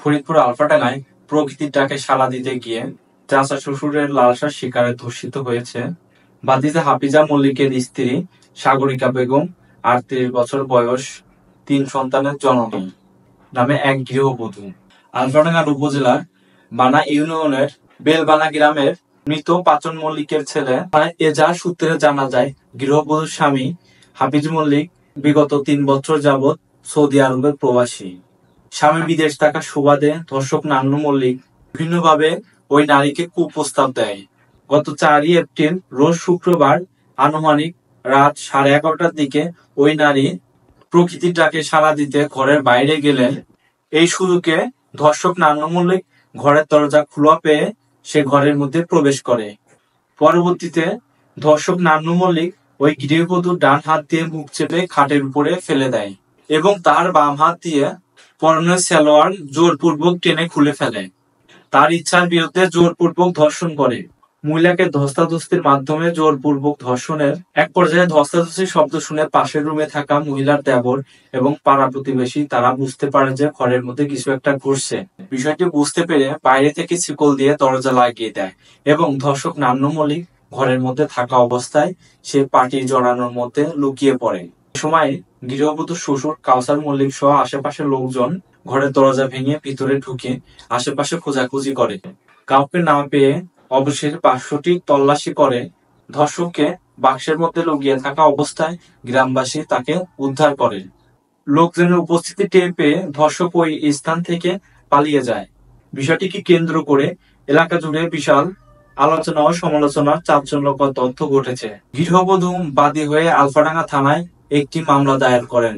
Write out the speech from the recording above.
ফরিদপুর আলফাডাঙ্গায় প্রকৃতির ডাকে সাড়া দিতে গিয়ে চাচা শ্বশুরের লালসার শিকারে ধর্ষিত হয়েছে ভাতিজা হাফিজা মল্লিকের স্ত্রী সাগরিকা বেগম, ৩৮ বছর বয়স, ৩ সন্তানের জননী নামে এক গৃহবধূ। আলফাডাঙ্গা উপজেলার বানা ইউনিয়নের বেলবানা গ্রামের মৃত পাচন মল্লিকের ছেলে এজাজ সূত্রে জানা যায়, গৃহবধূর স্বামী হাফিজ মল্লিক বিগত ৩ বছর যাবৎ সৌদি আরবের প্রবাসী। স্বামী বিদেশ থাকার সুবাদে ধর্ষক নান্নু মল্লিক বিভিন্নভাবে ওই নারীকে কুপ্রস্তাব দেয়। গত ৪ এপ্রিল রোজ শুক্রবার আনুমানিক রাত 11:30টার দিকে ওই নারী প্রকৃতির ডাকে সাড়া দিতে ঘরের বাইরে গেলেন। এই সুযোগে ধর্ষক নান্নু মল্লিক ঘরের দরজা খোলা পেয়ে সে ঘরের মধ্যে প্রবেশ করে। পরবর্তীতে ধর্ষক নান্নু মল্লিক ওই গৃহবধূর ডান হাত দিয়ে মুখ চেপে খাটের উপরে ফেলে দেয় এবং তার বাম হাত দিয়ে পরনের সালোয়ার জোরপূর্বক টেনে খুলে ফেলে। তার ইচ্ছার বিরুদ্ধে জোরপূর্বক ধর্ষণ করে। মহিলাকে ধস্তাধস্তির মাধ্যমে জোরপূর্বক ধর্ষণের এক পর্যায়ে ধস্তাধস্তির শব্দ শুনে পাশের রুমে থাকা মহিলার দেবর এবং পাড়া প্রতিবেশী তারা বুঝতে পারে যে ঘরের মধ্যে কিছু একটা ঘটছে। বিষয়টি বুঝতে পেরে বাইরে থেকে শিকল দিয়ে দরজা লাগিয়ে দেয় এবং ধর্ষক নান্নু মল্লিক ঘরের মধ্যে থাকা অবস্থায় সে পাটি জড়ানোর মধ্যে লুকিয়ে পড়ে। সময় গৃহবধূর শ্বশুর কাউসার মল্লিক সহ আশেপাশের লোকজন ঘরের দরজা ভেঙে ভিতরে ঢুকে আশেপাশে খোঁজাখুঁজি করে। কাউকে না পেয়ে অবশেষে বাক্সটি তল্লাশি করে। ধর্ষককে বাক্সের মধ্যে লুকিয়ে থাকা অবস্থায় গ্রামবাসী তাকে উদ্ধার করে। লোকজনের উপস্থিতি টের পেয়ে ধর্ষক ওই স্থান থেকে পালিয়ে যায়। বিষয়টিকে কেন্দ্র করে এলাকা জুড়ে বিশাল আলোচনা ও সমালোচনার চাঞ্চল্যকর তথ্য ঘটেছে। গৃহবধূ বাদী হয়ে আলফাডাঙ্গা থানায় একটি মামলা দায়ের করেন।